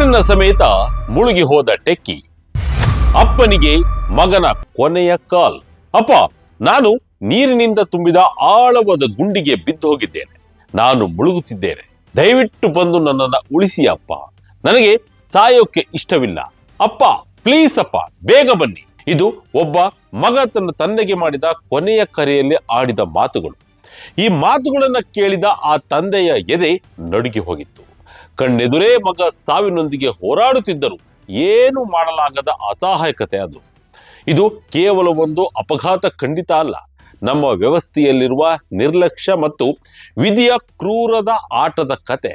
ಕಾರಿನ ಸಮೇತ ಮುಳುಗಿ ಹೋದ ಟೆಕ್ಕಿ. ಅಪ್ಪನಿಗೆ ಮಗನ ಕೊನೆಯ ಕಾಲ್. ಅಪ್ಪ, ನಾನು ನೀರಿನಿಂದ ತುಂಬಿದ ಆಳವಾದ ಗುಂಡಿಗೆ ಬಿದ್ದು ಹೋಗಿದ್ದೇನೆ. ನಾನು ಮುಳುಗುತ್ತಿದ್ದೇನೆ. ದಯವಿಟ್ಟು ಬಂದು ನನ್ನನ್ನು ಉಳಿಸಿ ಅಪ್ಪ. ನನಗೆ ಸಾಯೋಕೆ ಇಷ್ಟವಿಲ್ಲ. ಅಪ್ಪ, ಪ್ಲೀಸ್ ಅಪ್ಪ, ಬೇಗ ಬನ್ನಿ. ಇದು ಒಬ್ಬ ಮಗ ತನ್ನ ತಂದೆಗೆ ಮಾಡಿದ ಕೊನೆಯ ಕರೆಯಲ್ಲಿ ಆಡಿದ ಮಾತುಗಳು. ಈ ಮಾತುಗಳನ್ನ ಕೇಳಿದ ಆ ತಂದೆಯ ಎದೆ ನಡುಗಿ ಹೋಗಿತ್ತು. ಕಣ್ಣೆದುರೇ ಮಗ ಸಾವಿನೊಂದಿಗೆ ಹೋರಾಡುತ್ತಿದ್ದರು. ಏನು ಮಾಡಲಾಗದ ಅಸಹಾಯಕತೆ ಅದು. ಇದು ಕೇವಲ ಒಂದು ಅಪಘಾತ ಖಂಡಿತ ಅಲ್ಲ. ನಮ್ಮ ವ್ಯವಸ್ಥೆಯಲ್ಲಿರುವ ನಿರ್ಲಕ್ಷ್ಯ ಮತ್ತು ವಿಧಿಯ ಕ್ರೂರದ ಆಟದ ಕತೆ.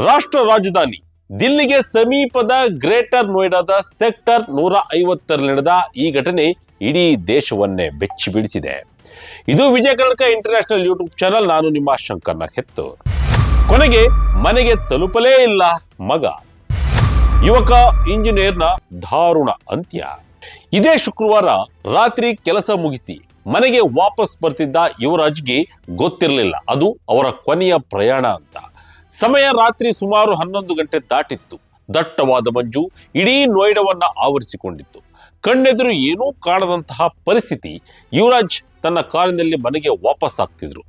ರಾಷ್ಟ್ರ ರಾಜಧಾನಿ ದಿಲ್ಲಿಗೆ ಸಮೀಪದ ಗ್ರೇಟರ್ ನೋಯ್ಡಾದ ಸೆಕ್ಟರ್ 150 ನಡೆದ ಈ ಘಟನೆ ಇಡೀ ದೇಶವನ್ನೇ ಬೆಚ್ಚಿ ಬೀಳಿಸಿದೆ. ಇದು ವಿಜಯ ಕರ್ನಾಟಕ ಇಂಟರ್ನ್ಯಾಷನಲ್ ಯೂಟ್ಯೂಬ್ ಚಾನಲ್. ನಾನು ನಿಮ್ಮ ಶಂಕರ್ ಹೆತ್ತೂರ್. ಕೊನೆಗೆ ಮನೆಗೆ ತಲುಪಲೇ ಇಲ್ಲ ಮಗ. ಯುವಕ ಇಂಜಿನಿಯರ್ನ ದಾರುಣ ಅಂತ್ಯ. ಇದೇ ಶುಕ್ರವಾರ ರಾತ್ರಿ ಕೆಲಸ ಮುಗಿಸಿ ಮನೆಗೆ ವಾಪಸ್ ಬರ್ತಿದ್ದ ಯುವರಾಜ್ಗೆ ಗೊತ್ತಿರಲಿಲ್ಲ ಅದು ಅವರ ಕೊನೆಯ ಪ್ರಯಾಣ ಅಂತ. ಸಮಯ ರಾತ್ರಿ ಸುಮಾರು 11 ಗಂಟೆ ದಾಟಿತ್ತು. ದಟ್ಟವಾದ ಮಂಜು ಇಡೀ ನೋಯ್ಡಾವನ್ನ ಆವರಿಸಿಕೊಂಡಿತ್ತು. ಕಣ್ಣೆದುರು ಏನೂ ಕಾಣದಂತಹ ಪರಿಸ್ಥಿತಿ. ಯುವರಾಜ್ ತನ್ನ ಕಾರಿನಲ್ಲಿ ಮನೆಗೆ ವಾಪಸ್ ಆಗ್ತಿದ್ರು.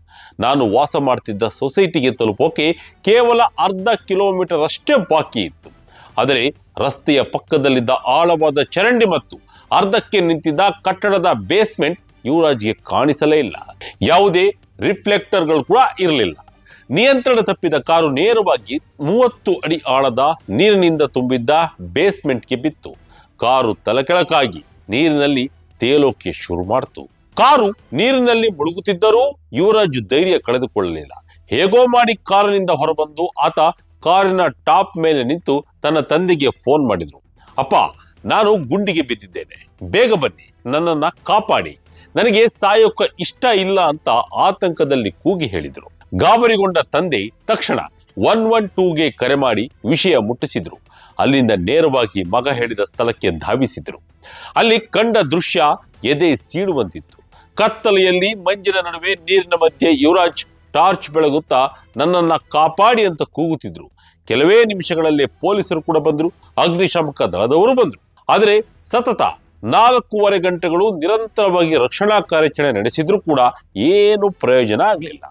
ನಾನು ವಾಸ ಮಾಡ್ತಿದ್ದ ಸೊಸೈಟಿಗೆ ತಲುಪೋಕೆ ಕೇವಲ ಅರ್ಧ ಕಿಲೋಮೀಟರ್ ಅಷ್ಟೇ ಬಾಕಿ ಇತ್ತು. ಆದರೆ ರಸ್ತೆಯ ಪಕ್ಕದಲ್ಲಿದ್ದ ಆಳವಾದ ಚರಂಡಿ ಮತ್ತು ಅರ್ಧಕ್ಕೆ ನಿಂತಿದ್ದ ಕಟ್ಟಡದ ಬೇಸ್ಮೆಂಟ್ ಯುವರಾಜ್ಗೆ ಕಾಣಿಸಲೇ ಇಲ್ಲ. ಯಾವುದೇ ರಿಫ್ಲೆಕ್ಟರ್ಗಳು ಕೂಡ ಇರಲಿಲ್ಲ. ನಿಯಂತ್ರಣ ತಪ್ಪಿದ ಕಾರು ನೇರವಾಗಿ 30 ಅಡಿ ಆಳದ ನೀರಿನಿಂದ ತುಂಬಿದ್ದ ಬೇಸ್ಮೆಂಟ್ಗೆ ಬಿತ್ತು. ಕಾರು ತಲೆಕೆಳಕಾಗಿ ನೀರಿನಲ್ಲಿ ತೇಲೋಕೆ ಶುರು ಮಾಡಿತು. ಕಾರು ನೀರಿನಲ್ಲಿ ಮುಳುಗುತ್ತಿದ್ದರೂ ಯುವರಾಜ್ ಧೈರ್ಯ ಕಳೆದುಕೊಳ್ಳಲಿಲ್ಲ. ಹೇಗೋ ಮಾಡಿ ಕಾರಿನಿಂದ ಹೊರಬಂದು ಆತ ಕಾರಿನ ಟಾಪ್ ಮೇಲೆ ನಿಂತು ತನ್ನ ತಂದೆಗೆ ಫೋನ್ ಮಾಡಿದ್ರು. ಅಪ್ಪ, ನಾನು ಗುಂಡಿಗೆ ಬಿದ್ದಿದ್ದೇನೆ, ಬೇಗ ಬನ್ನಿ, ನನ್ನನ್ನ ಕಾಪಾಡಿ, ನನಗೆ ಸಾಯೋಕ ಇಷ್ಟ ಇಲ್ಲ ಅಂತ ಆತಂಕದಲ್ಲಿ ಕೂಗಿ ಹೇಳಿದ್ರು. ಗಾಬರಿಗೊಂಡ ತಂದೆ ತಕ್ಷಣ 112ಗೆ ಕರೆ ಮಾಡಿ ವಿಷಯ ಮುಟ್ಟಿಸಿದ್ರು. ಅಲ್ಲಿಂದ ನೇರವಾಗಿ ಮಗ ಹೇಳಿದ ಸ್ಥಳಕ್ಕೆ ಧಾವಿಸಿದ್ರು. ಅಲ್ಲಿ ಕಂಡ ದೃಶ್ಯ ಎದೆ ಸೀಳುವಂತಿತ್ತು. ಕತ್ತಲೆಯಲ್ಲಿ ಮಂಜಿನ ನಡುವೆ ನೀರಿನ ಮಧ್ಯೆ ಯುವರಾಜ್ ಟಾರ್ಚ್ ಬೆಳಗುತ್ತಾ ನನ್ನನ್ನ ಕಾಪಾಡಿ ಅಂತ ಕೂಗುತ್ತಿದ್ರು. ಕೆಲವೇ ನಿಮಿಷಗಳಲ್ಲೇ ಪೊಲೀಸರು ಕೂಡ ಬಂದ್ರು, ಅಗ್ನಿಶಾಮಕ ದಳದವರು ಬಂದ್ರು. ಆದರೆ ಸತತ 4.5 ಗಂಟೆಗಳು ನಿರಂತರವಾಗಿ ರಕ್ಷಣಾ ಕಾರ್ಯಾಚರಣೆ ನಡೆಸಿದ್ರೂ ಕೂಡ ಏನು ಪ್ರಯೋಜನ ಆಗಲಿಲ್ಲ.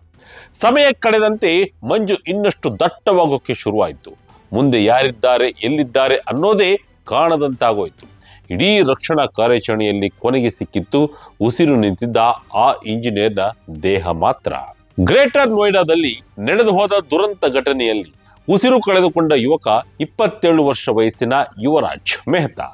ಸಮಯ ಕಳೆದಂತೆ ಮಂಜು ಇನ್ನಷ್ಟು ದಟ್ಟವಾಗೋಕೆ ಶುರುವಾಯಿತು. ಮುಂದೆ ಯಾರಿದ್ದಾರೆ, ಎಲ್ಲಿದ್ದಾರೆ ಅನ್ನೋದೇ ಕಾಣದಂತಾಗೋಯ್ತು. ಇಡೀ ರಕ್ಷಣಾ ಕಾರ್ಯಾಚರಣೆಯಲ್ಲಿ ಕೊನೆಗೆ ಸಿಕ್ಕಿತ್ತು ಉಸಿರು ನಿಂತಿದ್ದ ಆ ಇಂಜಿನಿಯರ್ನ ದೇಹ ಮಾತ್ರ. ಗ್ರೇಟರ್ ನೋಯ್ಡಾದಲ್ಲಿ ನಡೆದು ಹೋದ ದುರಂತ ಘಟನೆಯಲ್ಲಿ ಉಸಿರು ಕಳೆದುಕೊಂಡ ಯುವಕ 27 ವರ್ಷ ವಯಸ್ಸಿನ ಯುವರಾಜ್ ಮೆಹ್ತಾ.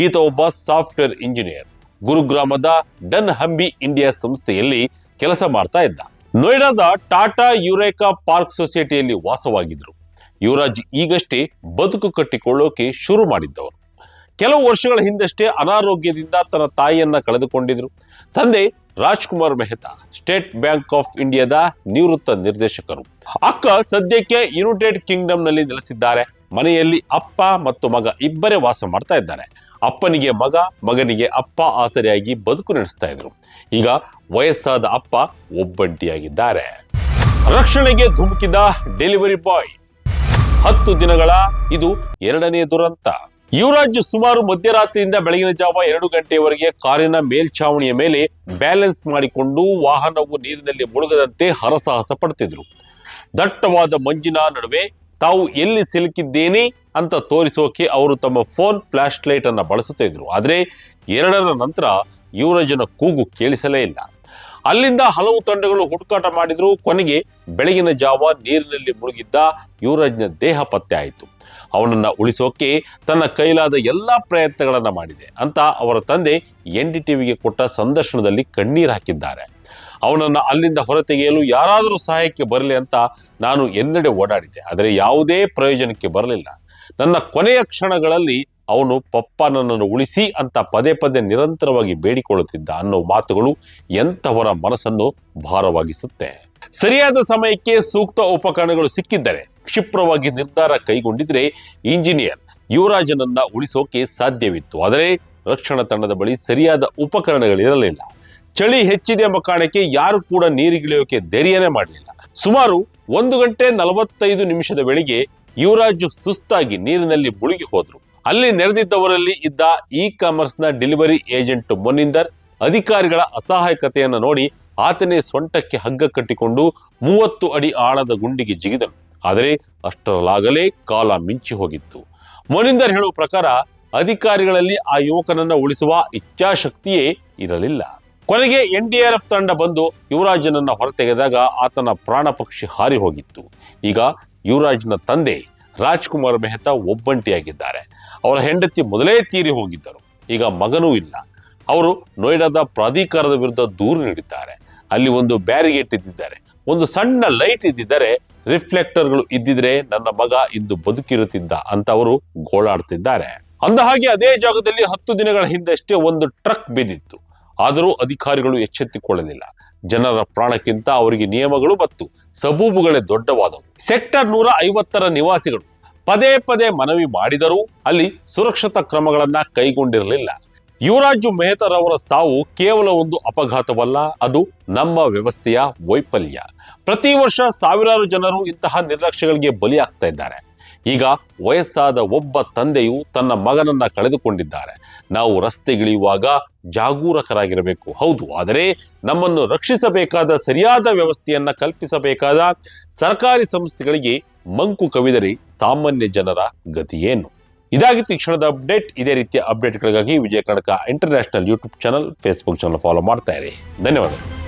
ಈತ ಒಬ್ಬ ಸಾಫ್ಟ್ವೇರ್ ಇಂಜಿನಿಯರ್. ಗುರುಗ್ರಾಮದ ಡನ್ ಹಂಬಿ ಇಂಡಿಯಾ ಸಂಸ್ಥೆಯಲ್ಲಿ ಕೆಲಸ ಮಾಡ್ತಾ ಇದ್ದ. ನೋಯ್ಡಾದ ಟಾಟಾ ಯುರೇಕಾ ಪಾರ್ಕ್ ಸೊಸೈಟಿಯಲ್ಲಿ ವಾಸವಾಗಿದ್ರು. ಯುವರಾಜ್ ಈಗಷ್ಟೇ ಬದುಕು ಕಟ್ಟಿಕೊಳ್ಳೋಕೆ ಶುರು ಮಾಡಿದ್ದವರು. ಕೆಲವು ವರ್ಷಗಳ ಹಿಂದಷ್ಟೇ ಅನಾರೋಗ್ಯದಿಂದ ತನ್ನ ತಾಯಿಯನ್ನ ಕಳೆದುಕೊಂಡಿದ್ರು. ತಂದೆ Rajkumar Mehta state bank of ಇಂಡಿಯಾದ ನಿವೃತ್ತ ನಿರ್ದೇಶಕರು. ಅಕ್ಕ ಸದ್ಯಕ್ಕೆ ಯುನೈಟೆಡ್ ಕಿಂಗ್ಡಮ್ ನಲ್ಲಿ ನೆಲೆಸಿದ್ದಾರೆ. ಮನೆಯಲ್ಲಿ ಅಪ್ಪ ಮತ್ತು ಮಗ ಇಬ್ಬರೇ ವಾಸ ಮಾಡ್ತಾ ಇದ್ದಾರೆ. ಅಪ್ಪನಿಗೆ ಮಗ, ಮಗನಿಗೆ ಅಪ್ಪ ಆಸರೆಯಾಗಿ ಬದುಕು ನಡೆಸ್ತಾ ಇದ್ರು. ಈಗ ವಯಸ್ಸಾದ ಅಪ್ಪ ಒಬ್ಬಂಟಿಯಾಗಿದ್ದಾರೆ. ರಕ್ಷಣೆಗೆ ಧುಮುಕಿದ ಡೆಲಿವರಿ ಬಾಯ್. 10 ದಿನಗಳ ಇದು 2ನೇ ದುರಂತ. ಯುವರಾಜ್ ಸುಮಾರು ಮಧ್ಯರಾತ್ರಿಯಿಂದ ಬೆಳಗಿನ ಜಾವ 2 ಗಂಟೆಯವರೆಗೆ ಕಾರಿನ ಮೇಲ್ಛಾವಣಿಯ ಮೇಲೆ ಬ್ಯಾಲೆನ್ಸ್ ಮಾಡಿಕೊಂಡು ವಾಹನವು ನೀರಿನಲ್ಲಿ ಮುಳುಗದಂತೆ ಹರಸಾಹಸ ಪಡ್ತಿದ್ರು. ದಟ್ಟವಾದ ಮಂಜಿನ ನಡುವೆ ತಾವು ಎಲ್ಲಿ ಸಿಲುಕಿದ್ದೇನೆ ಅಂತ ತೋರಿಸೋಕೆ ಅವರು ತಮ್ಮ ಫೋನ್ ಫ್ಲಾಶ್ ಲೈಟ್ ಅನ್ನ ಬಳಸುತ್ತಿದ್ರು. ಆದ್ರೆ 2ರ ನಂತರ ಯುವರಾಜನ ಕೂಗು ಕೇಳಿಸಲೇ ಇಲ್ಲ. ಅಲ್ಲಿಂದ ಹಲವು ತಂಡಗಳು ಹುಡುಕಾಟ ಮಾಡಿದ್ರು. ಕೊನೆಗೆ ಬೆಳಗಿನ ಜಾವ ನೀರಿನಲ್ಲಿ ಮುಳುಗಿದ್ದ ಯುವರಾಜ್ನ ದೇಹ ಪತ್ತೆ ಆಯಿತು. ಅವನನ್ನ ಉಳಿಸೋಕೆ ತನ್ನ ಕೈಲಾದ ಎಲ್ಲಾ ಪ್ರಯತ್ನಗಳನ್ನ ಮಾಡಿದೆ ಅಂತ ಅವರ ತಂದೆ NDTVಗೆ ಕೊಟ್ಟ ಸಂದರ್ಶನದಲ್ಲಿ ಕಣ್ಣೀರು ಹಾಕಿದ್ದಾರೆ. ಅವನನ್ನ ಅಲ್ಲಿಂದ ಹೊರತೆಗೆಯಲು ಯಾರಾದರೂ ಸಹಾಯಕ್ಕೆ ಬರಲಿ ಅಂತ ನಾನು ಎಲ್ಲೆಡೆ ಓಡಾಡಿದ್ದೆ, ಆದರೆ ಯಾವುದೇ ಪ್ರಯೋಜನಕ್ಕೆ ಬರಲಿಲ್ಲ. ನನ್ನ ಕೊನೆಯ ಕ್ಷಣಗಳಲ್ಲಿ ಅವನು ಪಪ್ಪ ನನ್ನನ್ನು ಉಳಿಸಿ ಅಂತ ಪದೇ ಪದೇ ನಿರಂತರವಾಗಿ ಬೇಡಿಕೊಳ್ಳುತ್ತಿದ್ದ ಅನ್ನೋ ಮಾತುಗಳು ಎಂಥವರ ಮನಸ್ಸನ್ನು ಭಾರವಾಗಿಸುತ್ತೆ. ಸರಿಯಾದ ಸಮಯಕ್ಕೆ ಸೂಕ್ತ ಉಪಕರಣಗಳು ಸಿಕ್ಕಿದ್ದರೆ, ಕ್ಷಿಪ್ರವಾಗಿ ನಿರ್ಧಾರ ಕೈಗೊಂಡಿದ್ರೆ ಇಂಜಿನಿಯರ್ ಯುವರಾಜನನ್ನ ಉಳಿಸೋಕೆ ಸಾಧ್ಯವಿತ್ತು. ಆದರೆ ರಕ್ಷಣಾ ತಂಡದ ಬಳಿ ಸರಿಯಾದ ಉಪಕರಣಗಳಿರಲಿಲ್ಲ. ಚಳಿ ಹೆಚ್ಚಿದೆ ಎಂಬ ಕಾರಣಕ್ಕೆ ಯಾರು ಕೂಡ ನೀರಿಗಿಳಿಯೋಕೆ ಧೈರ್ಯನೇ ಮಾಡಲಿಲ್ಲ. ಸುಮಾರು 1 ಗಂಟೆ 45 ನಿಮಿಷದ ವೇಳೆಗೆ ಯುವರಾಜ್ ಸುಸ್ತಾಗಿ ನೀರಿನಲ್ಲಿ ಮುಳುಗಿ ಹೋದ್ರು. ಅಲ್ಲಿ ನೆರೆದಿದ್ದವರಲ್ಲಿ ಇದ್ದ ಕಾಮರ್ಸ್ನ ಡೆಲಿವರಿ ಏಜೆಂಟ್ ಮೊನಿಂದರ್ ಅಧಿಕಾರಿಗಳ ಅಸಹಾಯಕತೆಯನ್ನು ನೋಡಿ ಆತನೇ ಸೊಂಟಕ್ಕೆ ಹಗ್ಗ ಕಟ್ಟಿಕೊಂಡು 30 ಅಡಿ ಆಳದ ಗುಂಡಿಗೆ ಜಿಗಿದನು. ಆದರೆ ಅಷ್ಟರಲ್ಲಾಗಲೇ ಕಾಲ ಮಿಂಚಿ ಹೋಗಿತ್ತು. ಮೊನಿಂದರ್ ಹೇಳುವ ಪ್ರಕಾರ ಅಧಿಕಾರಿಗಳಲ್ಲಿ ಆ ಯುವಕನನ್ನ ಉಳಿಸುವ ಇಚ್ಛಾಶಕ್ತಿಯೇ ಇರಲಿಲ್ಲ. ಕೊನೆಗೆ NDRF ತಂಡ ಬಂದು ಯುವರಾಜನನ್ನ ಹೊರತೆಗೆದಾಗ ಆತನ ಪ್ರಾಣ ಪಕ್ಷಿ ಹಾರಿ ಹೋಗಿತ್ತು. ಈಗ ಯುವರಾಜ್ನ ತಂದೆ ರಾಜ್ಕುಮಾರ್ ಮೆಹ್ತಾ ಒಬ್ಬಂಟಿಯಾಗಿದ್ದಾರೆ. ಅವರ ಹೆಂಡತಿ ಮೊದಲೇ ತೀರಿ ಹೋಗಿದ್ದರು. ಈಗ ಮಗನೂ ಇಲ್ಲ. ಅವರು ನೋಯ್ಡಾದ ಪ್ರಾಧಿಕಾರದ ವಿರುದ್ಧ ದೂರು ನೀಡಿದ್ದಾರೆ. ಅಲ್ಲಿ ಒಂದು ಬ್ಯಾರಿಗೇಟ್ ಇದ್ದಿದ್ದಾರೆ, ಒಂದು ಸಣ್ಣ ಲೈಟ್ ಇದ್ದಿದ್ದರೆ, ರಿಫ್ಲೆಕ್ಟರ್ಗಳು ಇದ್ದಿದ್ರೆ ನನ್ನ ಮಗ ಇಂದು ಬದುಕಿರುತ್ತಿದ್ದ ಅಂತ ಅವರು ಗೋಳಾಡ್ತಿದ್ದಾರೆ. ಅಂದಹಾಗೆ ಅದೇ ಜಾಗದಲ್ಲಿ 10 ದಿನಗಳ ಹಿಂದಷ್ಟೇ ಒಂದು ಟ್ರಕ್ ಬಿದ್ದಿತ್ತು. ಆದರೂ ಅಧಿಕಾರಿಗಳು ಎಚ್ಚೆತ್ತುಕೊಳ್ಳಲಿಲ್ಲ. ಜನರ ಪ್ರಾಣಕ್ಕಿಂತ ಅವರಿಗೆ ನಿಯಮಗಳು ಮತ್ತು ಸಬೂಬುಗಳೇ ದೊಡ್ಡವಾದವು. ಸೆಕ್ಟರ್ 150ರ ನಿವಾಸಿಗಳು ಪದೇ ಪದೇ ಮನವಿ ಮಾಡಿದರೂ ಅಲ್ಲಿ ಸುರಕ್ಷತಾ ಕ್ರಮಗಳನ್ನ ಕೈಗೊಂಡಿರಲಿಲ್ಲ. ಯುವರಾಜ್ ಮೆಹ್ತಾರವರ ಸಾವು ಕೇವಲ ಒಂದು ಅಪಘಾತವಲ್ಲ, ಅದು ನಮ್ಮ ವ್ಯವಸ್ಥೆಯ ವೈಫಲ್ಯ. ಪ್ರತಿ ವರ್ಷ ಸಾವಿರಾರು ಜನರು ಇಂತಹ ನಿರ್ಲಕ್ಷ್ಯಗಳಿಗೆ ಬಲಿಯಾಗ್ತಾ ಇದ್ದಾರೆ. ಈಗ ವಯಸ್ಸಾದ ಒಬ್ಬ ತಂದೆಯು ತನ್ನ ಮಗನನ್ನ ಕಳೆದುಕೊಂಡಿದ್ದಾರೆ. ನಾವು ರಸ್ತೆಗಿಳಿಯುವಾಗ ಜಾಗರೂಕರಾಗಿರಬೇಕು, ಹೌದು, ಆದರೆ ನಮ್ಮನ್ನು ರಕ್ಷಿಸಬೇಕಾದ ಸರಿಯಾದ ವ್ಯವಸ್ಥೆಯನ್ನ ಕಲ್ಪಿಸಬೇಕಾದ ಸರ್ಕಾರಿ ಸಂಸ್ಥೆಗಳಿಗೆ ಮಂಕು ಕವಿದರೆ ಸಾಮಾನ್ಯ ಜನರ ಗತಿಯೇನು? ಇದಾಗಿತ್ತು ಈ ಕ್ಷಣದ ಅಪ್ಡೇಟ್. ಇದೇ ರೀತಿಯ ಅಪ್ಡೇಟ್ಗಳಿಗಾಗಿ Vijaya Karnataka international YouTube channel, Facebook channel follow ಮಾಡ್ತಾ ಇರಿ. ಧನ್ಯವಾದಗಳು.